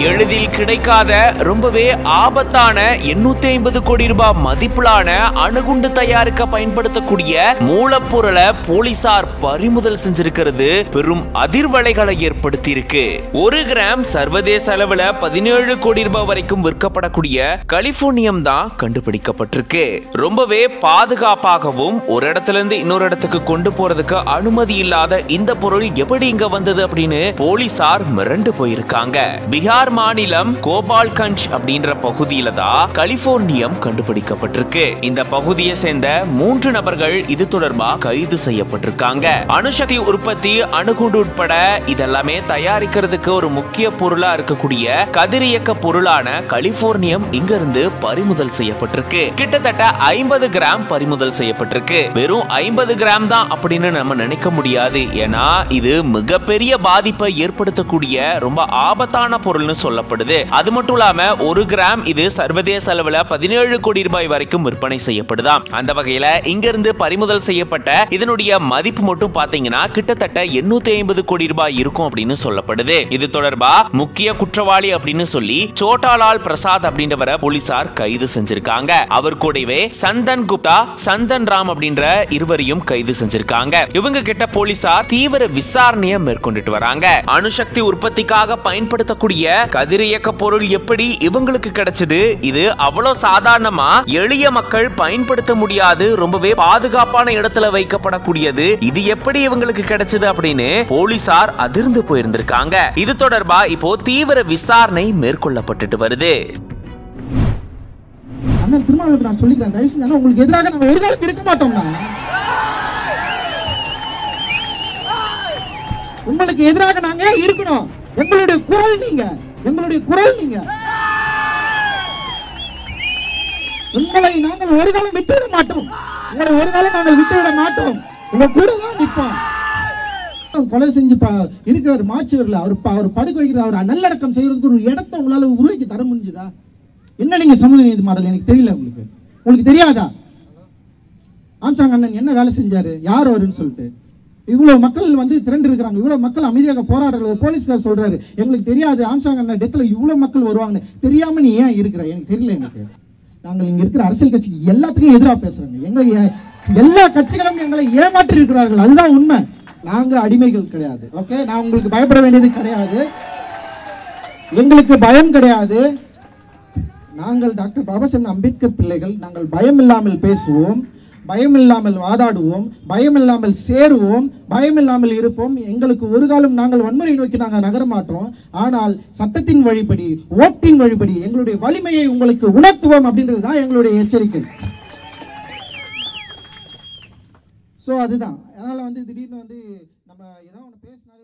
எளிதில் கிடைக்காத ரொம்பவே ஆபத்தான 850 கோடி ரூபாய் மதிப்பிலான அணுகுண்டு தயாரிக்க பயன்படுத்தக்கூடிய மூலப்பொருளை போலீசார் பறிமுதல் செஞ்சிருக்கிறது பெரும் அதிர்வலைகளை ஏற்படுத்தி இருக்கு. 1 கிராம் சர்வதேச அளவுல 17 கோடி ரூபாய் வரைக்கும் விற்கப்படக்கூடிய கலிபோர்னியம் தான் கண்டுபிடிக்கப்பட்டிருக்கு. ரொம்பவே பாதுகாப்பாகவும் ஒரு இடத்துல இருந்து இன்னொரு இடத்துக்கு கொண்டு போறதுக்கு அனுமதி இல்லாத இந்த பொருள் எப்படி இங்க வந்தது அப்படின்னு போலீசார் மிரண்டு போயிருக்காங்க. பீகார் மாநிலம் கோபால்கஞ்ச் அப்படின்ற பகுதியில தான் கலிபோர்னியம் கண்டுபிடிக்கப்பட்டிருக்கு. இந்த பகுதியை சேர்ந்த 3 நபர்கள் இது தொடர்பா கைது செய்யப்பட்டிருக்காங்க. அணுசக்தி உற்பத்தி, அணுகுண்டு உட்பட இதெல்லாமே தயாரிக்கிறதுக்கு ஒரு முக்கிய பொருளா இருக்கக்கூடிய கதிரியக்க பொருளான கலிபோர்னியம் இங்க இருந்து பறிமுதல் செய்யப்பட்டிருக்கு. கிட்டத்தட்ட 50 கிராம் பறிமுதல் செய்யப்பட்டிருக்கு. வெறும் 50 கிராம் தான் அப்படின்னு நம்ம நினைக்க முடியாது. ஏன்னா இது மிகப்பெரிய பாதிப்பை ஏற்படுத்தக்கூடிய ரொம்ப ஆபத்தான பொருள்னு சொல்லப்படுது. அது மட்டும் இல்லாம 1 கிராம் இது சர்வதேச அளவுல 17 கோடி ரூபாய் வரைக்கும் விற்பனை செய்யப்படுதாம். அந்த வகையில இங்க இருந்து பறிமுதல் செய்யப்பட்ட இதனுடைய மதிப்பு மட்டும் பாத்தீங்கன்னா கிட்டத்தட்ட 850 கோடி ரூபாய் இருக்கும் அப்படின்னு சொல்லப்படுது. இது தொடர்பா முக்கிய குற்றவாளி அப்படின்னு சொல்லி சோட்டாலால் பிரசாத் அப்படின்றவரை போலீசார் கைது செஞ்சிருக்காங்க. அவர் கூடவே சந்தன் குப்தா, சந்தன் ராம் அப்படின்ற இருவரையும் கைது செஞ்சிருக்காங்க. இவங்க கிட்ட போலீசார் தீவிர விசாரணையை மேற்கொண்டுட்டு வராங்க. அணுசக்தி உற்பத்திக்காக பயன்படுத்தக்கூடிய கதிரியக்க பொருள் எப்படி இவங்களுக்கு கிடைச்சது? இது அவ்வளவு சாதாரணமா எளிய மக்கள் பயன்படுத்த முடியாது, ரொம்பவே பாதுகாப்பான இடத்துல வைக்கப்படக்கூடியது. இது எப்படி இவங்களுக்கு கிடைச்சது அப்படின்னு போலீசார் அதிர்ந்து போயிருந்திருக்காங்க. இது தொடர்பா இப்போ தீவிர விசாரணை மேற்கொள்ளப்பட்டு வருது. அண்ணன் திருமாவளவனுக்கு நான் சொல்லிக்கிறேன், தயவு செஞ்சு உங்களுக்கு எதிராக நாங்க ஒரு காலம் இருக்க மாட்டோம்னா. உங்களுக்கு எதிராக நாங்க இருக்கணும். எங்களுடைய குரல் நீங்க, எங்களுடைய குரல் நீங்க. உங்களை நாங்கள் ஒரு காலம் விட்டுவிட மாட்டோம். உங்களை ஒரு காலம் நாங்கள் விட்டுவிட மாட்டோம். உங்க கூட தான் நிற்போம். கொலை செஞ்சு இருக்கிற மாச்சுவரில் அவர் படுக்க வைக்கிற அவர் நல்லடக்கம் செய்யறதுக்கு ஒரு இடத்தை உங்களால உருவாக்கி தர முடிஞ்சுதா? என்ன நீங்க சமூக நீதி மாடல் எனக்கு தெரியல. உங்களுக்கு தெரியாதா? ஆம்ஸ்ட்ராங் அண்ணன் என்ன வேலை செஞ்சாரு, யார் அவருன்னு சொல்லிட்டு இவ்வளவு மக்கள் திரண்டு இருக்கிறாங்க. இவ்வளவு மக்கள் அமைதியாக போராடுற போலீஸ்கார் சொல்றாரு எங்களுக்கு தெரியாது ஆம்ஸ்ட்ராங் அண்ணன் டெத்ல இவ்வளவு மக்கள் வருவாங்கன்னு. தெரியாம நீ ஏன் இருக்கிற? எனக்கு தெரியல. எனக்கு நாங்கள் இங்க இருக்கிற அரசியல் கட்சிக்கு எல்லாத்துக்கும் எதிராக பேசுறாங்க. எல்லா கட்சிகளும் எங்களை ஏமாற்றி இருக்கிறார்கள். அதுதான் உண்மை. நாங்க அடிமைகள் கிடையாது. ஓகே, நான் உங்களுக்கு பயப்பட வேண்டியது கிடையாது. எங்களுக்கு பயம் கிடையாது. நாங்கள் டாக்டர் பாபாசாஹேப் அம்பேத்கர் பிள்ளைகள். நாங்கள் பயம் இல்லாமல் பேசுவோம், பயம் இல்லாமல் வாதாடுவோம், பயம் இல்லாமல் சேருவோம், பயம் இல்லாமல் இருப்போம். எங்களுக்கு ஒரு காலம் நாங்கள் வன்முறை நோக்கி நாங்கள் நகர மாட்டோம். ஆனால் சட்டத்தின் வழிபடி, ஓட்டின் வழிபடி எங்களுடைய வலிமையை உங்களுக்கு உணர்த்துவோம் அப்படின்றது தான் எங்களுடைய எச்சரிக்கை. ஸோ அதுதான். அதனால திடீர்னு நம்ம ஏதாவது ஒன்று பேசினாலே